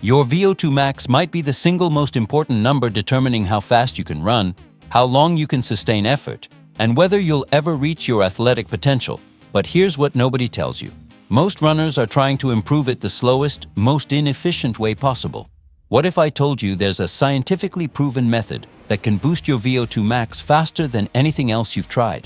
Your VO2 max might be the single most important number determining how fast you can run, how long you can sustain effort, and whether you'll ever reach your athletic potential. But here's what nobody tells you. Most runners are trying to improve it the slowest, most inefficient way possible. What if I told you there's a scientifically proven method that can boost your VO2 max faster than anything else you've tried?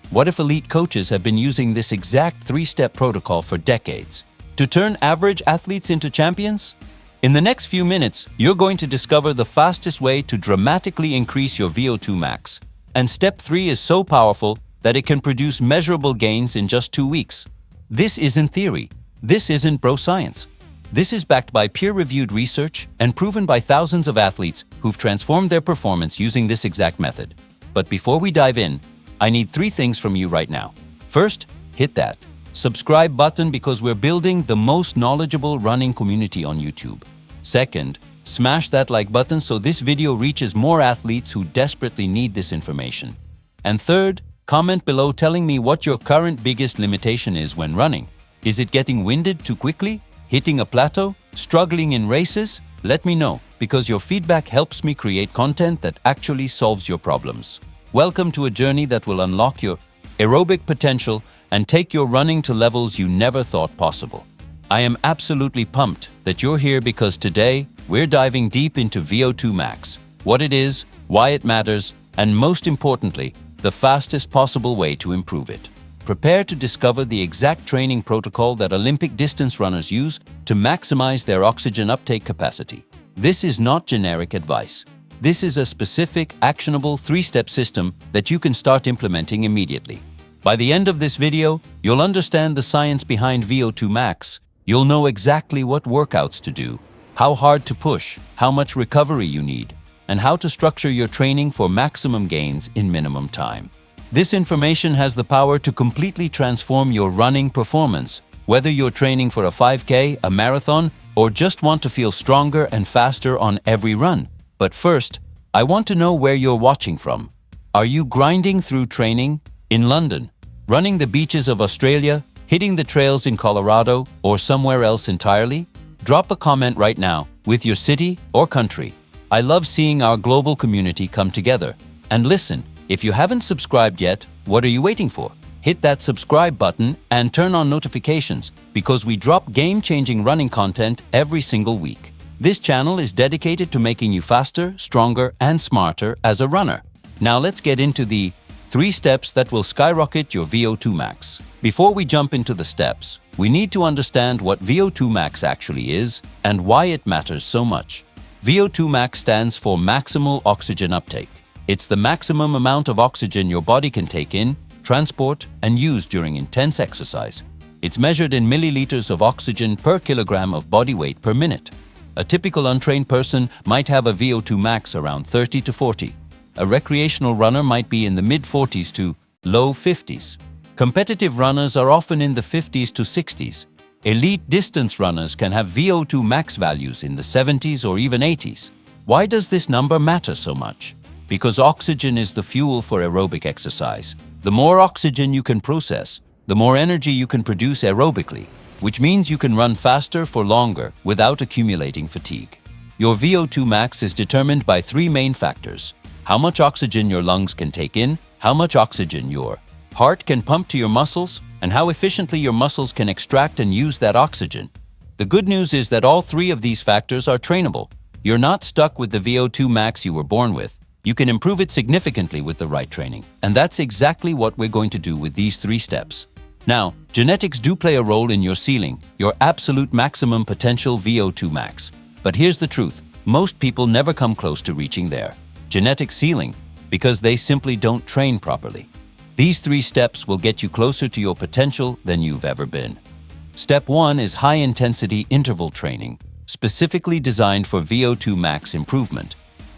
What if elite coaches have been using this exact 3-step protocol for decades to turn average athletes into champions? In the next few minutes, you're going to discover the fastest way to dramatically increase your VO2 max. And step 3 is so powerful that it can produce measurable gains in just 2 weeks. This isn't theory. This isn't bro science. This is backed by peer-reviewed research and proven by thousands of athletes who've transformed their performance using this exact method. But before we dive in, I need 3 things from you right now. First, hit that subscribe button because we're building the most knowledgeable running community on YouTube. Second, smash that like button so this video reaches more athletes who desperately need this information. And third, comment below telling me what your current biggest limitation is when running. Is it getting winded too quickly? Hitting a plateau? Struggling in races? Let me know, because your feedback helps me create content that actually solves your problems. Welcome to a journey that will unlock your aerobic potential and take your running to levels you never thought possible. I am absolutely pumped that you're here because today we're diving deep into VO2 max, what it is, why it matters, and most importantly, the fastest possible way to improve it. Prepare to discover the exact training protocol that Olympic distance runners use to maximize their oxygen uptake capacity. This is not generic advice. This is a specific, actionable 3-step system that you can start implementing immediately. By the end of this video, you'll understand the science behind VO2 max. You'll know exactly what workouts to do, how hard to push, how much recovery you need, and how to structure your training for maximum gains in minimum time. This information has the power to completely transform your running performance, whether you're training for a 5K, a marathon, or just want to feel stronger and faster on every run. But first, I want to know where you're watching from. Are you grinding through training in London, running the beaches of Australia, hitting the trails in Colorado, or somewhere else entirely? Drop a comment right now with your city or country. I love seeing our global community come together. And listen, if you haven't subscribed yet, what are you waiting for? Hit that subscribe button and turn on notifications because we drop game-changing running content every single week. This channel is dedicated to making you faster, stronger, and smarter as a runner. Now let's get into the 3 steps that will skyrocket your VO2 max. Before we jump into the steps, we need to understand what VO2 max actually is and why it matters so much. VO2 max stands for maximal oxygen uptake. It's the maximum amount of oxygen your body can take in, transport, and use during intense exercise. It's measured in milliliters of oxygen per kilogram of body weight per minute. A typical untrained person might have a VO2 max around 30 to 40. A recreational runner might be in the mid-40s to low 50s. Competitive runners are often in the 50s to 60s. Elite distance runners can have VO2 max values in the 70s or even 80s. Why does this number matter so much? Because oxygen is the fuel for aerobic exercise. The more oxygen you can process, the more energy you can produce aerobically, which means you can run faster for longer without accumulating fatigue. Your VO2 max is determined by 3 main factors: how much oxygen your lungs can take in, how much oxygen your heart can pump to your muscles, and how efficiently your muscles can extract and use that oxygen. The good news is that all 3 of these factors are trainable. You're not stuck with the VO2 max you were born with. You can improve it significantly with the right training. And that's exactly what we're going to do with these 3 steps. Now, genetics do play a role in your ceiling, your absolute maximum potential VO2 max. But here's the truth. Most people never come close to reaching their genetic ceiling because they simply don't train properly. These 3 steps will get you closer to your potential than you've ever been. Step 1 is high-intensity interval training, specifically designed for VO2 max improvement.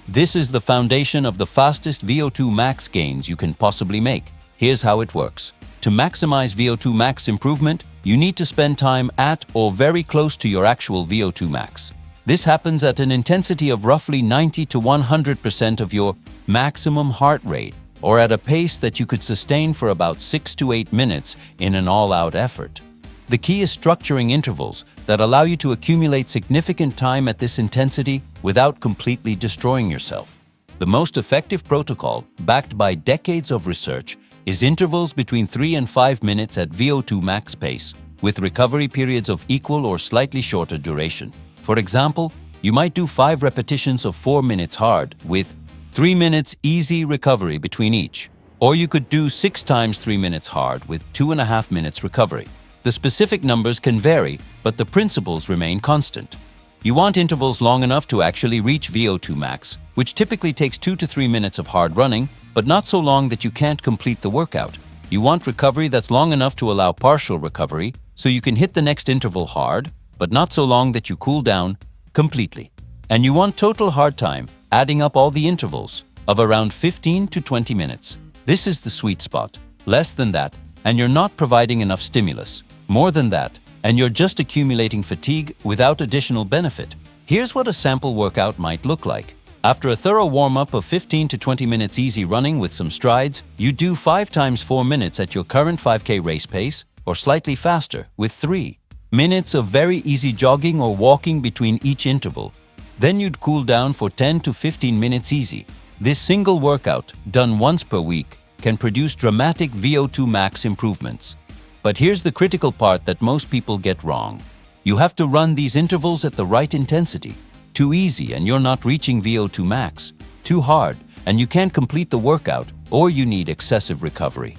This is the foundation of the fastest VO2 max gains you can possibly make. Here's how it works. To maximize VO2 max improvement, you need to spend time at or very close to your actual VO2 max. This happens at an intensity of roughly 90 to 100% of your maximum heart rate, or at a pace that you could sustain for about 6 to 8 minutes in an all-out effort. The key is structuring intervals that allow you to accumulate significant time at this intensity without completely destroying yourself. The most effective protocol, backed by decades of research, is intervals between 3 and 5 minutes at VO2 max pace, with recovery periods of equal or slightly shorter duration. For example, you might do 5 repetitions of 4 minutes hard with 3 minutes easy recovery between each. Or you could do 6 times 3 minutes hard with 2.5 minutes recovery. The specific numbers can vary, but the principles remain constant. You want intervals long enough to actually reach VO2 max, which typically takes 2 to 3 minutes of hard running, but not so long that you can't complete the workout. You want recovery that's long enough to allow partial recovery, so you can hit the next interval hard, but not so long that you cool down completely. And you want total hard time, adding up all the intervals, of around 15 to 20 minutes. This is the sweet spot. Less than that, and you're not providing enough stimulus. More than that, and you're just accumulating fatigue without additional benefit. Here's what a sample workout might look like. After a thorough warm-up of 15 to 20 minutes easy running with some strides, you do 5 times 4 minutes at your current 5K race pace, or slightly faster, with 3 minutes of very easy jogging or walking between each interval. Then you'd cool down for 10 to 15 minutes easy. This single workout, done once per week, can produce dramatic VO2 max improvements. But here's the critical part that most people get wrong. You have to run these intervals at the right intensity. Too easy and you're not reaching VO2 max. Too hard and you can't complete the workout, or you need excessive recovery.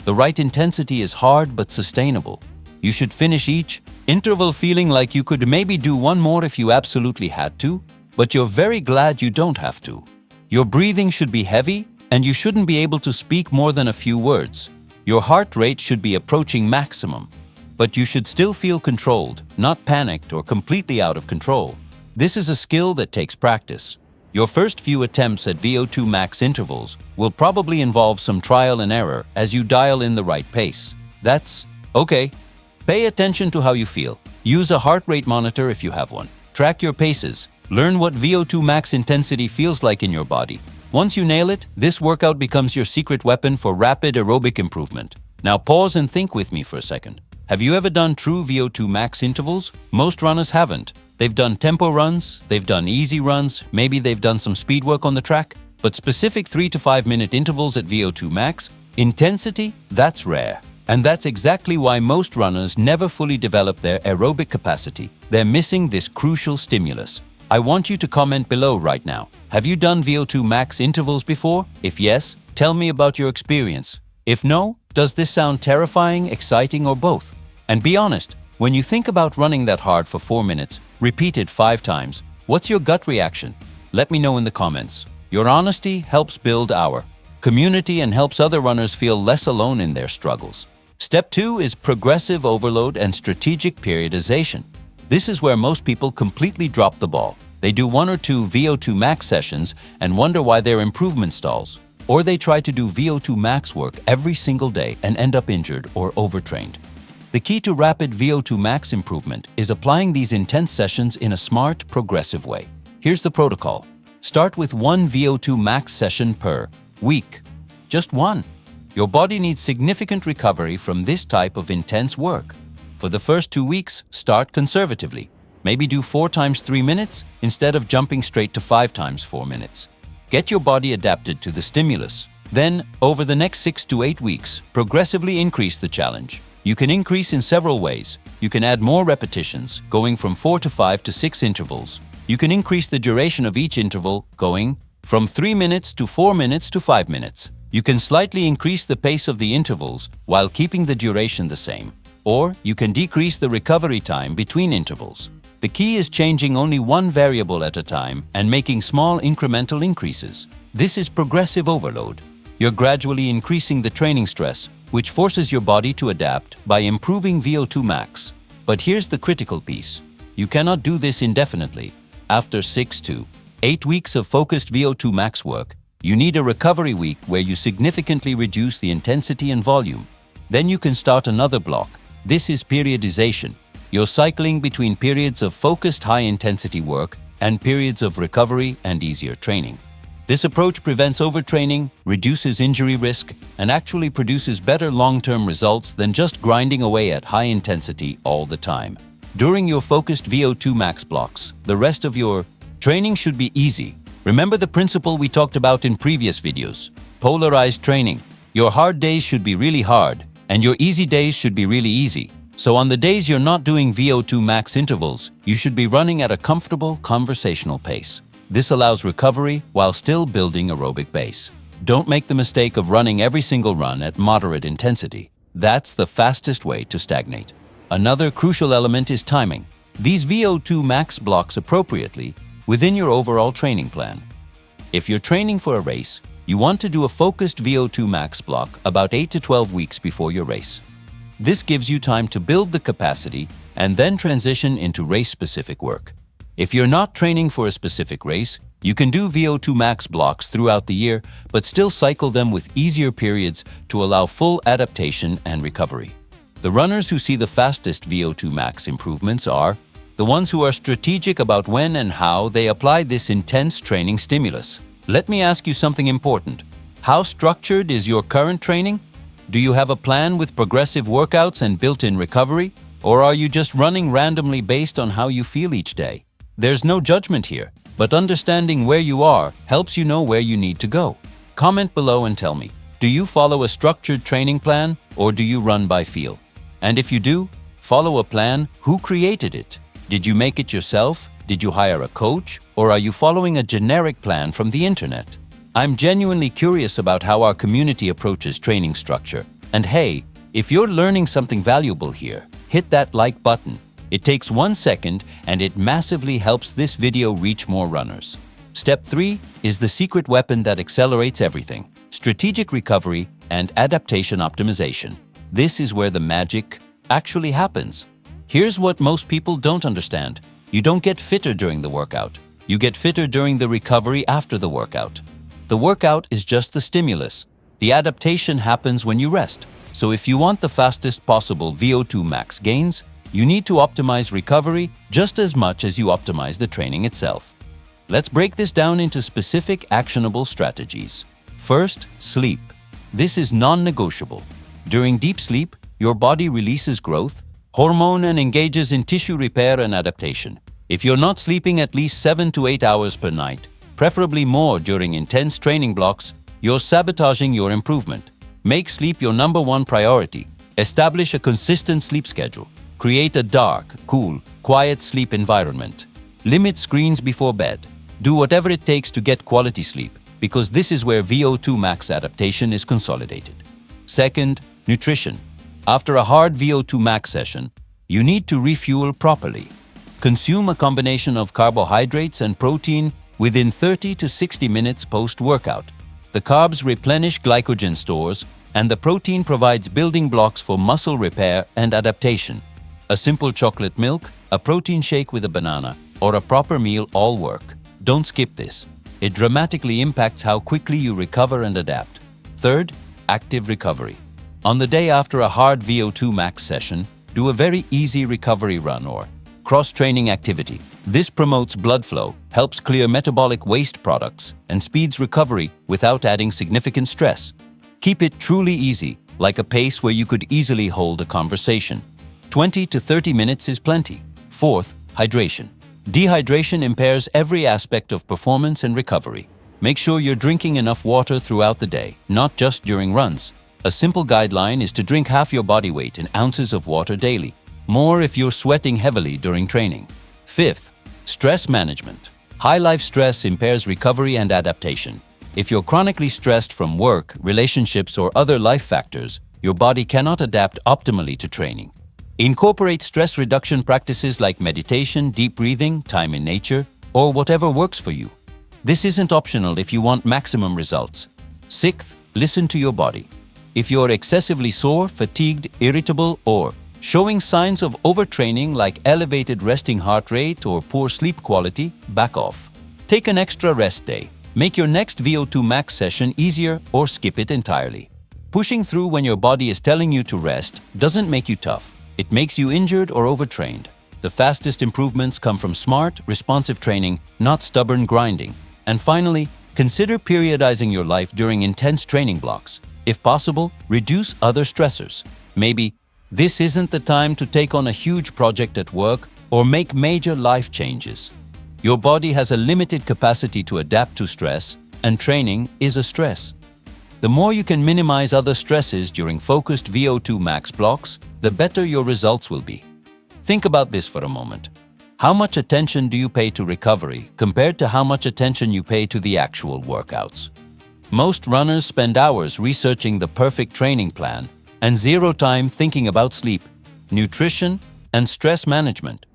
The right intensity is hard but sustainable. You should finish each interval feeling like you could maybe do one more if you absolutely had to, but you're very glad you don't have to. Your breathing should be heavy and you shouldn't be able to speak more than a few words. Your heart rate should be approaching maximum, but you should still feel controlled, not panicked or completely out of control. This is a skill that takes practice. Your first few attempts at VO2 max intervals will probably involve some trial and error as you dial in the right pace. That's okay. Pay attention to how you feel. Use a heart rate monitor if you have one. Track your paces. Learn what VO2 max intensity feels like in your body. Once you nail it, this workout becomes your secret weapon for rapid aerobic improvement. Now pause and think with me for a second. Have you ever done true VO2 max intervals? Most runners haven't. They've done tempo runs, they've done easy runs, maybe they've done some speed work on the track, but specific 3 to 5 minute intervals at VO2 max, intensity, that's rare. And that's exactly why most runners never fully develop their aerobic capacity. They're missing this crucial stimulus. I want you to comment below right now. Have you done VO2 max intervals before? If yes, tell me about your experience. If no, does this sound terrifying, exciting, or both? And be honest, when you think about running that hard for 4 minutes, repeated 5 times, what's your gut reaction? Let me know in the comments. Your honesty helps build our community and helps other runners feel less alone in their struggles. Step 2 is progressive overload and strategic periodization. This is where most people completely drop the ball. They do 1 or 2 VO2 max sessions and wonder why their improvement stalls. Or they try to do VO2 max work every single day and end up injured or overtrained. The key to rapid VO2 max improvement is applying these intense sessions in a smart, progressive way. Here's the protocol. Start with 1 VO2 max session per week. Just 1. Your body needs significant recovery from this type of intense work. For the first 2 weeks, start conservatively. Maybe do 4 times 3 minutes instead of jumping straight to 5 times 4 minutes. Get your body adapted to the stimulus. Then, over the next 6 to 8 weeks, progressively increase the challenge. You can increase in several ways. You can add more repetitions, going from 4 to 5 to 6 intervals. You can increase the duration of each interval, going from 3 minutes to 4 minutes to 5 minutes. You can slightly increase the pace of the intervals while keeping the duration the same. Or you can decrease the recovery time between intervals. The key is changing only one variable at a time and making small incremental increases. This is progressive overload. You're gradually increasing the training stress, which forces your body to adapt by improving VO2 max. But here's the critical piece. You cannot do this indefinitely. After 6 to 8 weeks of focused VO2 max work, you need a recovery week where you significantly reduce the intensity and volume. Then you can start another block. This is periodization. You're cycling between periods of focused high-intensity work and periods of recovery and easier training. This approach prevents overtraining, reduces injury risk, and actually produces better long-term results than just grinding away at high intensity all the time. During your focused VO2 max blocks, the rest of your training should be easy. Remember the principle we talked about in previous videos. Polarized training. Your hard days should be really hard, and your easy days should be really easy. So on the days you're not doing VO2 max intervals, you should be running at a comfortable, conversational pace. This allows recovery while still building aerobic base. Don't make the mistake of running every single run at moderate intensity. That's the fastest way to stagnate. Another crucial element is timing. These VO2 max blocks appropriately within your overall training plan. If you're training for a race, you want to do a focused VO2 max block about 8 to 12 weeks before your race. This gives you time to build the capacity and then transition into race-specific work. If you're not training for a specific race, you can do VO2 max blocks throughout the year, but still cycle them with easier periods to allow full adaptation and recovery. The runners who see the fastest VO2 max improvements are the ones who are strategic about when and how they apply this intense training stimulus. Let me ask you something important. How structured is your current training? Do you have a plan with progressive workouts and built-in recovery? Or are you just running randomly based on how you feel each day? There's no judgment here, but understanding where you are helps you know where you need to go. Comment below and tell me, do you follow a structured training plan or do you run by feel? And if you do, follow a plan, who created it? Did you make it yourself? Did you hire a coach? Or are you following a generic plan from the internet? I'm genuinely curious about how our community approaches training structure. And hey, if you're learning something valuable here, hit that like button. It takes 1 second and it massively helps this video reach more runners. Step 3 is the secret weapon that accelerates everything: strategic recovery and adaptation optimization. This is where the magic actually happens. Here's what most people don't understand. You don't get fitter during the workout. You get fitter during the recovery after the workout. The workout is just the stimulus. The adaptation happens when you rest. So if you want the fastest possible VO2 max gains, you need to optimize recovery just as much as you optimize the training itself. Let's break this down into specific actionable strategies. First, sleep. This is non-negotiable. During deep sleep, your body releases growth hormone and engages in tissue repair and adaptation. If you're not sleeping at least 7 to 8 hours per night, preferably more during intense training blocks, you're sabotaging your improvement. Make sleep your #1 priority. Establish a consistent sleep schedule. Create a dark, cool, quiet sleep environment. Limit screens before bed. Do whatever it takes to get quality sleep, because this is where VO2 max adaptation is consolidated. Second, nutrition. After a hard VO2 max session, you need to refuel properly. Consume a combination of carbohydrates and protein within 30 to 60 minutes post-workout. The carbs replenish glycogen stores, and the protein provides building blocks for muscle repair and adaptation. A simple chocolate milk, a protein shake with a banana, or a proper meal all work. Don't skip this. It dramatically impacts how quickly you recover and adapt. Third, active recovery. On the day after a hard VO2 max session, do a very easy recovery run or cross-training activity. This promotes blood flow, helps clear metabolic waste products, and speeds recovery without adding significant stress. Keep it truly easy, like a pace where you could easily hold a conversation. 20 to 30 minutes is plenty. Fourth, hydration. Dehydration impairs every aspect of performance and recovery. Make sure you're drinking enough water throughout the day, not just during runs. A simple guideline is to drink half your body weight in ounces of water daily. More if you're sweating heavily during training. Fifth, stress management. High life stress impairs recovery and adaptation. If you're chronically stressed from work, relationships, or other life factors, your body cannot adapt optimally to training. Incorporate stress reduction practices like meditation, deep breathing, time in nature, or whatever works for you. This isn't optional if you want maximum results. Sixth, listen to your body. If you're excessively sore, fatigued, irritable, or showing signs of overtraining like elevated resting heart rate or poor sleep quality, back off. Take an extra rest day. Make your next VO2 max session easier or skip it entirely. Pushing through when your body is telling you to rest doesn't make you tough. It makes you injured or overtrained. The fastest improvements come from smart, responsive training, not stubborn grinding. And finally, Consider periodizing your life during intense training blocks. If possible, reduce other stressors. Maybe this isn't the time to take on a huge project at work or make major life changes. Your body has a limited capacity to adapt to stress, and training is a stress. The more you can minimize other stresses during focused VO2 max blocks, the better your results will be. Think about this for a moment. How much attention do you pay to recovery compared to how much attention you pay to the actual workouts? Most runners spend hours researching the perfect training plan and zero time thinking about sleep, nutrition, and stress management.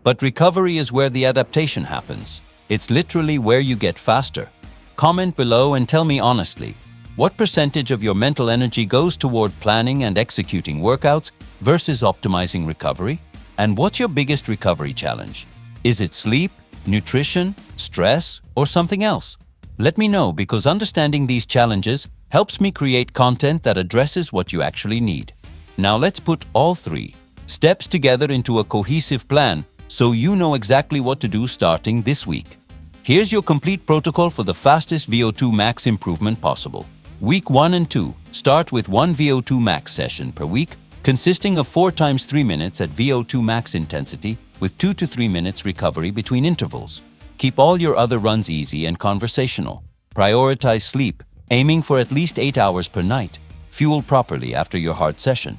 But recovery is where the adaptation happens. It's literally where you get faster. Comment below and tell me honestly, what percentage of your mental energy goes toward planning and executing workouts versus optimizing recovery? And what's your biggest recovery challenge? Is it sleep, nutrition, stress, or something else? Let me know, because understanding these challenges helps me create content that addresses what you actually need. Now let's put all 3 steps together into a cohesive plan so you know exactly what to do starting this week. Here's your complete protocol for the fastest VO2 max improvement possible. Week 1 and 2, start with 1 VO2 max session per week, consisting of 4 times 3 minutes at VO2 max intensity with 2 to 3 minutes recovery between intervals. Keep all your other runs easy and conversational. Prioritize sleep, aiming for at least 8 hours per night. Fuel properly after your hard session.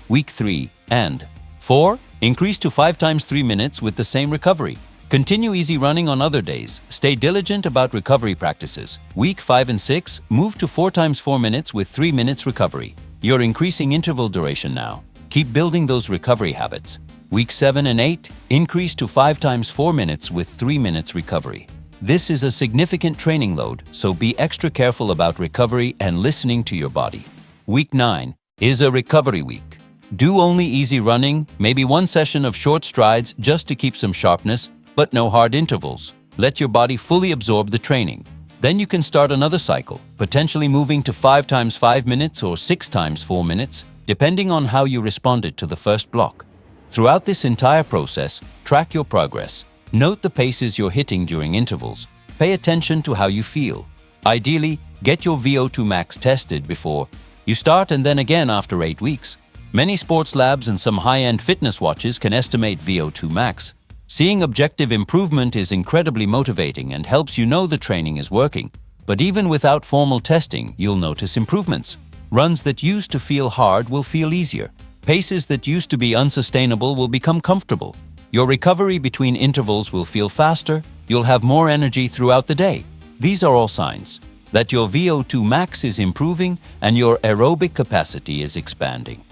Week 3 and 4, increase to 5 times 3 minutes with the same recovery. Continue easy running on other days. Stay diligent about recovery practices. Week 5 and 6, move to 4 times 4 minutes with 3 minutes recovery. You're increasing interval duration now. Keep building those recovery habits. Week 7 and 8, increase to 5 times 4 minutes with 3 minutes recovery. This is a significant training load, so be extra careful about recovery and listening to your body. Week 9 is a recovery week. Do only easy running, maybe 1 session of short strides just to keep some sharpness, but no hard intervals. Let your body fully absorb the training. Then you can start another cycle, potentially moving to 5 times 5 minutes or 6 times 4 minutes, depending on how you responded to the first block. Throughout this entire process, track your progress. Note the paces you're hitting during intervals. Pay attention to how you feel. Ideally, get your VO2 max tested before you start and then again after 8 weeks. Many sports labs and some high-end fitness watches can estimate VO2 max. Seeing objective improvement is incredibly motivating and helps you know the training is working. But even without formal testing, you'll notice improvements. Runs that used to feel hard will feel easier. Paces that used to be unsustainable will become comfortable. Your recovery between intervals will feel faster. You'll have more energy throughout the day. These are all signs that your VO2 max is improving and your aerobic capacity is expanding.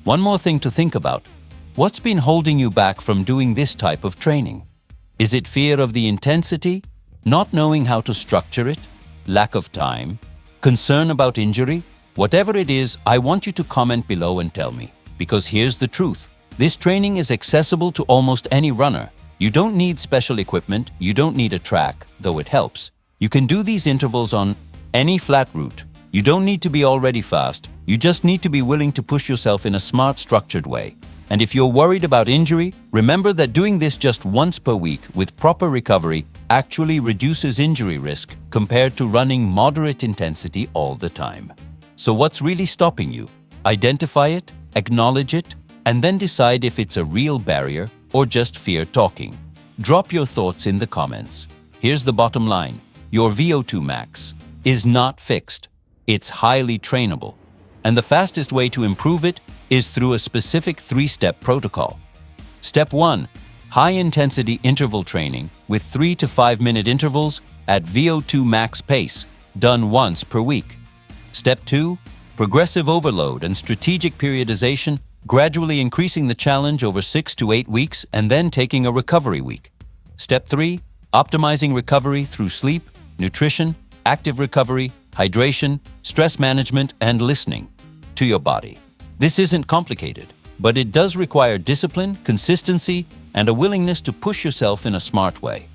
One more thing to think about. What's been holding you back from doing this type of training? Is it fear of the intensity? Not knowing how to structure it? Lack of time? Concern about injury? Whatever it is, I want you to comment below and tell me. Because here's the truth. This training is accessible to almost any runner. You don't need special equipment, you don't need a track, though it helps. You can do these intervals on any flat route. You don't need to be already fast, you just need to be willing to push yourself in a smart, structured way. And if you're worried about injury, remember that doing this just once per week with proper recovery actually reduces injury risk compared to running moderate intensity all the time. So what's really stopping you? Identify it, acknowledge it, and then decide if it's a real barrier or just fear talking. Drop your thoughts in the comments. Here's the bottom line. Your VO2 max is not fixed. It's highly trainable. And the fastest way to improve it is through a specific 3-step protocol. Step 1. High-intensity interval training with 3 to 5 minute intervals at VO2 max pace, done once per week. Step 2. Progressive overload and strategic periodization, gradually increasing the challenge over 6 to 8 weeks and then taking a recovery week. Step 3. Optimizing recovery through sleep, nutrition, active recovery, hydration, stress management, and listening to your body. This isn't complicated, but it does require discipline, consistency, and a willingness to push yourself in a smart way.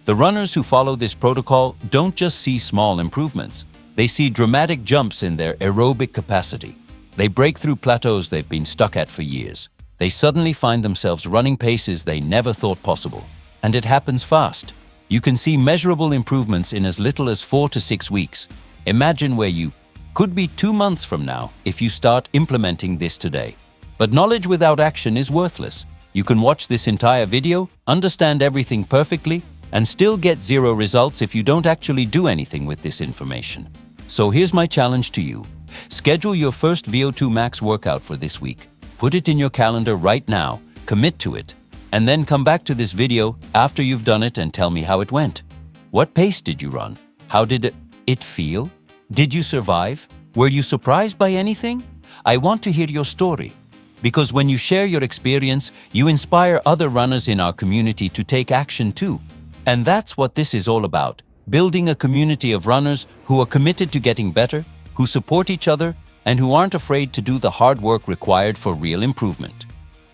The runners who follow this protocol don't just see small improvements. They see dramatic jumps in their aerobic capacity. They break through plateaus they've been stuck at for years. They suddenly find themselves running paces they never thought possible. And it happens fast. You can see measurable improvements in as little as 4 to 6 weeks. Imagine where you could be 2 months from now if you start implementing this today. But knowledge without action is worthless. You can watch this entire video, understand everything perfectly, and still get zero results if you don't actually do anything with this information. So here's my challenge to you. Schedule your first VO2 max workout for this week. Put it in your calendar right now, commit to it, and then come back to this video after you've done it and tell me how it went. What pace did you run? How did it feel? Did you survive? Were you surprised by anything? I want to hear your story. Because when you share your experience, you inspire other runners in our community to take action too. And that's what this is all about. Building a community of runners who are committed to getting better, who support each other, and who aren't afraid to do the hard work required for real improvement.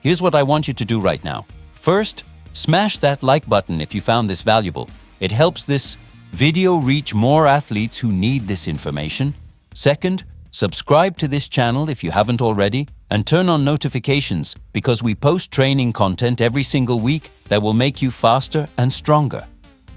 Here's what I want you to do right now. First, smash that like button if you found this valuable. It helps this video reach more athletes who need this information. Second, subscribe to this channel if you haven't already, and turn on notifications because we post training content every single week that will make you faster and stronger.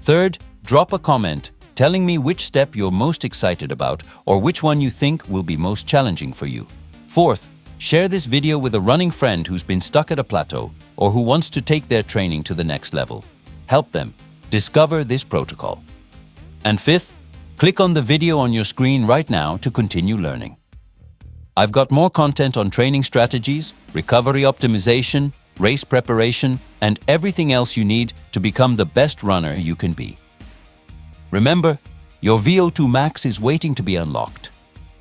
Third, drop a comment telling me which step you're most excited about or which one you think will be most challenging for you. Fourth, share this video with a running friend who's been stuck at a plateau or who wants to take their training to the next level. Help them discover this protocol. And fifth, click on the video on your screen right now to continue learning. I've got more content on training strategies, recovery optimization, race preparation, and everything else you need to become the best runner you can be. Remember, your VO2 max is waiting to be unlocked.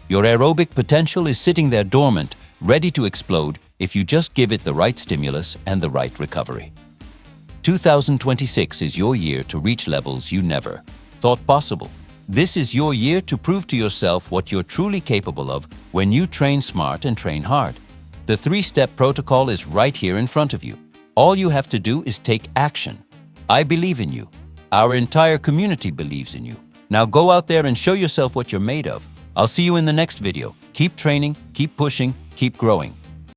Your aerobic potential is sitting there dormant, ready to explode if you just give it the right stimulus and the right recovery. 2026 is your year to reach levels you never thought possible. This is your year to prove to yourself what you're truly capable of when you train smart and train hard. The 3-step protocol is right here in front of you. All you have to do is take action. I believe in you. Our entire community believes in you. Now go out there and show yourself what you're made of. I'll see you in the next video. Keep training, keep pushing, keep growing.